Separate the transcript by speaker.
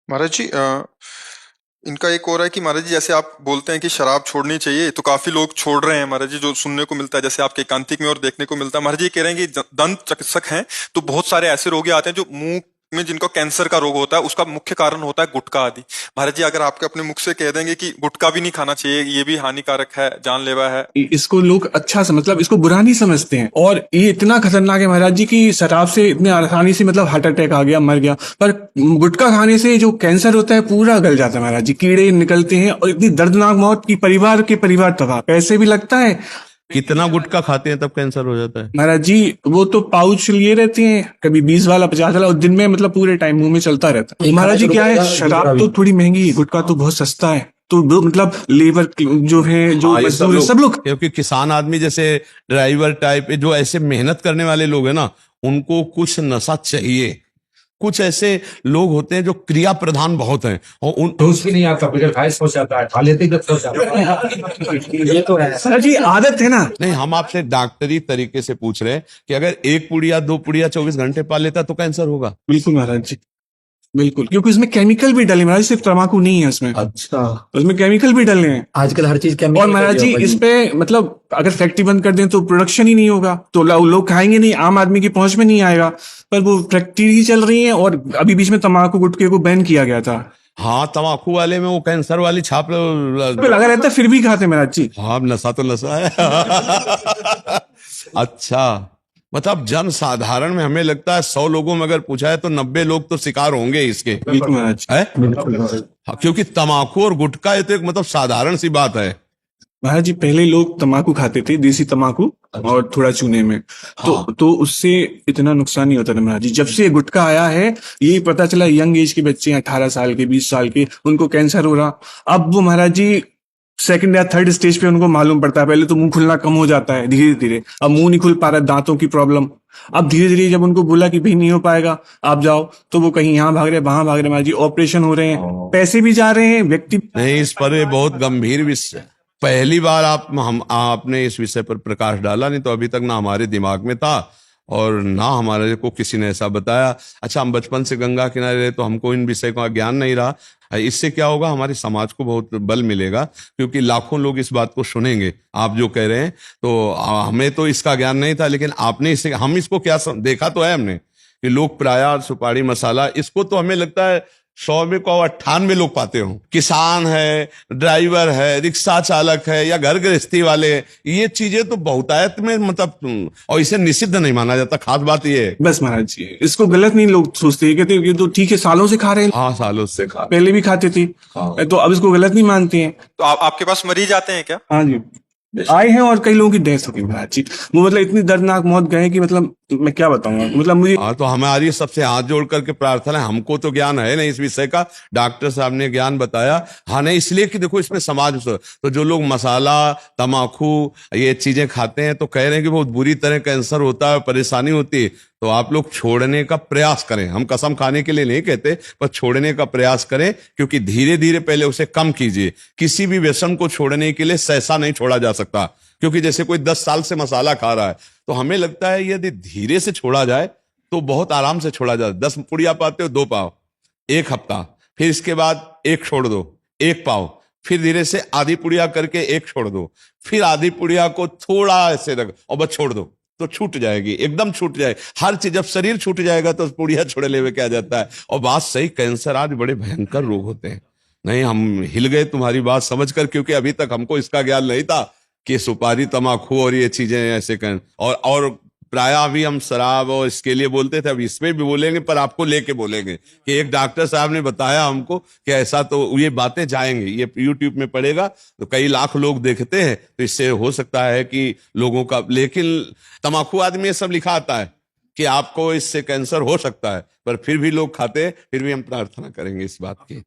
Speaker 1: महाराज जी इनका एक और है कि महाराज जी जैसे आप बोलते हैं कि शराब छोड़नी चाहिए तो काफी लोग छोड़ रहे हैं महाराज जी, जो सुनने को मिलता है जैसे आपके एकांतिक में और देखने को मिलता है। महाराज जी कह रहे हैं कि दंत चिकित्सक हैं तो बहुत सारे ऐसे रोगी आते हैं जो मुंह में जिनको कैंसर का रोग होता है, उसका मुख्य कारण होता है गुटखा आदि। महाराज जी अगर आपके अपने मुख से कह देंगे कि गुटखा भी नहीं खाना चाहिए, ये भी हानिकारक है, जानलेवा है।
Speaker 2: इसको लोग अच्छा मतलब इसको बुरा नहीं समझते हैं, और ये इतना खतरनाक है महाराज जी कि शराब से इतने आसानी से मतलब हार्ट अटैक आ गया, मर गया। पर गुटखा खाने से जो कैंसर होता है पूरा गल जाता है महाराज जी, कीड़े निकलते हैं और इतनी दर्दनाक मौत की परिवार के परिवार तबाह, पैसे भी लगता है।
Speaker 3: कितना गुटखा खाते हैं तब कैंसर हो जाता है?
Speaker 2: महाराज जी वो तो पाउच लिए रहते हैं, कभी 20 वाला 50 वाला, और दिन में मतलब पूरे टाइम मुंह में चलता रहता है। महाराज जी क्या है, शराब तो थोड़ी महंगी है, गुटखा तो बहुत सस्ता है। तो मतलब लेबर जो है, जो मजदूर है, सब लोग,
Speaker 3: क्योंकि किसान आदमी जैसे ड्राइवर टाइप जो ऐसे मेहनत करने वाले लोग हैं ना, उनको कुछ नशा चाहिए। कुछ ऐसे लोग होते हैं जो क्रिया प्रधान बहुत हैं और उन
Speaker 4: होश भी नहीं आता, मुझे घायल हो जाता है, खा लेते ही हो जाता है। ये तो है
Speaker 2: सर जी आदत है ना।
Speaker 3: नहीं, हम आपसे डॉक्टरी तरीके से पूछ रहे हैं कि अगर एक पुड़िया 2 पुड़िया 24 घंटे पा लेता तो कैंसर होगा?
Speaker 2: बिल्कुल महाराज जी, बिल्कुल, क्योंकि उसमें केमिकल भी डले महाराज, सिर्फ तम्बाकू नहीं है उसमें।
Speaker 4: अच्छा,
Speaker 2: उसमें केमिकल भी डले हैं
Speaker 4: आजकल हर चीज केमिकल।
Speaker 2: और महाराज जी इस पे मतलब अगर फैक्ट्री बंद कर दें तो प्रोडक्शन ही नहीं होगा, तो लोग खाएंगे नहीं, आम आदमी की पहुंच में नहीं आएगा। पर वो फैक्ट्री ही चल रही है, और अभी बीच में तम्बाकू गुटखे को बैन किया गया था।
Speaker 3: हाँ, तम्बाकू वाले में वो कैंसर वाली छाप
Speaker 2: तो लगा रहता है, फिर भी खाते महाराज जी।
Speaker 3: हाँ, नशा तो नशा है। अच्छा, मतलब जन साधारण में हमें लगता है 100 लोगों में अगर पूछा है तो 90 लोग तो शिकार होंगे इसके।
Speaker 2: बिल्कुल महाराज,
Speaker 3: है?
Speaker 4: बिल्कुल।
Speaker 3: हाँ, क्योंकि तम्बाकू और गुटखा ये तो एक मतलब साधारण सी बात है।
Speaker 2: महाराज जी पहले लोग तम्बाकू खाते थे, देसी तम्बाकू, और थोड़ा चूने में, तो उससे इतना नुकसान नहीं होता था महाराज जी। जब से गुटखा आया है, ये पता चला यंग एज के बच्चे हैं, 18 साल के, 20 साल के, उनको कैंसर हो रहा। अब वो महाराज जी सेकंड या थर्ड स्टेज पे उनको मालूम पड़ता है। पहले तो मुंह खुलना कम हो जाता है धीरे धीरे, अब मुंह नहीं खुल पा रहा, दांतों की प्रॉब्लम। अब धीरे धीरे जब उनको बोला कि भाई नहीं हो पाएगा, आप जाओ, तो वो कहीं यहाँ भाग रहे, वहां भाग रहे महाराज जी, ऑपरेशन हो रहे हैं, पैसे भी जा रहे हैं, व्यक्ति
Speaker 3: नहीं, इस पर ये बहुत गंभीर विषय, पहली बार आपने इस विषय पर प्रकाश डाला, नहीं तो अभी तक ना हमारे दिमाग में था और ना हमारे को किसी ने ऐसा बताया। अच्छा, हम बचपन से गंगा किनारे रहे तो हमको इन विषय का ज्ञान नहीं रहा। इससे क्या होगा, हमारे समाज को बहुत बल मिलेगा, क्योंकि लाखों लोग इस बात को सुनेंगे आप जो कह रहे हैं। तो हमें तो इसका ज्ञान नहीं था, लेकिन आपने इससे हम इसको क्या देखा तो है हमने कि लोग प्रायः सुपारी मसाला, इसको तो हमें लगता है 100 में को 98 लोग पाते हो। किसान है, ड्राइवर है, रिक्शा चालक है, या घर गृहस्थी वाले, ये चीजें तो बहुतायत में मतलब, और इसे निषिद्ध नहीं माना जाता। खास बात ये है।
Speaker 2: बस महाराज जी इसको गलत नहीं लोग सोचते, कहते ये तो ठीक है, सालों से खा रहे हैं।
Speaker 3: हाँ, सालों से खा,
Speaker 2: पहले भी खाते थे, तो अब इसको गलत नहीं मानते हैं।
Speaker 1: तो आपके पास मरीज आते हैं क्या?
Speaker 2: हाँ जी, आए हैं, और कई लोगों की डेथ हो गई महाराज जी। वो मतलब इतनी दर्दनाक मौत गए कि मतलब मैं क्या बताऊंगा, मतलब मुझे।
Speaker 3: हाँ, तो हमारी सबसे हाथ जोड़ करके प्रार्थना है, हमको तो ज्ञान है नहीं इस विषय का, डॉक्टर साहब ने ज्ञान बताया। हाँ, नहीं इसलिए कि देखो इसमें समाज, तो जो लोग मसाला, तम्बाकू ये चीजें खाते हैं तो कह रहे हैं कि बहुत बुरी तरह कैंसर होता है, परेशानी होती है। तो आप लोग छोड़ने का प्रयास करें, हम कसम खाने के लिए नहीं कहते, पर छोड़ने का प्रयास करें, क्योंकि धीरे धीरे पहले उसे कम कीजिए। किसी भी व्यसन को छोड़ने के लिए सहसा नहीं छोड़ा जा सकता, क्योंकि जैसे कोई 10 साल से मसाला खा रहा है, तो हमें लगता है यदि धीरे से छोड़ा जाए तो बहुत आराम से छोड़ा जाए। 10 पुड़िया पाते हो, 2 पाओ, 1 हफ्ता, फिर इसके बाद 1 छोड़ दो, 1 पाओ, फिर धीरे से आधी पुड़िया करके 1 छोड़ दो, फिर आधी पुड़िया को थोड़ा ऐसे रख और बस छोड़ दो, तो छूट जाएगी, एकदम छूट जाएगी हर चीज। जब शरीर छूट जाएगा तो पुड़िया छोड़ने में क्या जाता है। और बात सही, कैंसर आज बड़े भयंकर रोग होते हैं। नहीं, हम हिल गए तुम्हारी बात समझकर, क्योंकि अभी तक हमको इसका ज्ञान नहीं था कि सुपारी, तम्बाकू और ये चीजें ऐसे कर, और प्रायः अभी हम शराब और इसके लिए बोलते थे, अब इसमें भी बोलेंगे, पर आपको लेके बोलेंगे कि एक डॉक्टर साहब ने बताया हमको कि ऐसा, तो ये बातें जाएंगे, ये यूट्यूब में पड़ेगा तो कई लाख लोग देखते हैं, तो इससे हो सकता है कि लोगों का, लेकिन तम्बाकू आदमी ये सब लिखा आता है कि आपको इससे कैंसर हो सकता है, पर फिर भी लोग खाते हैं। फिर भी हम प्रार्थना करेंगे इस बात की।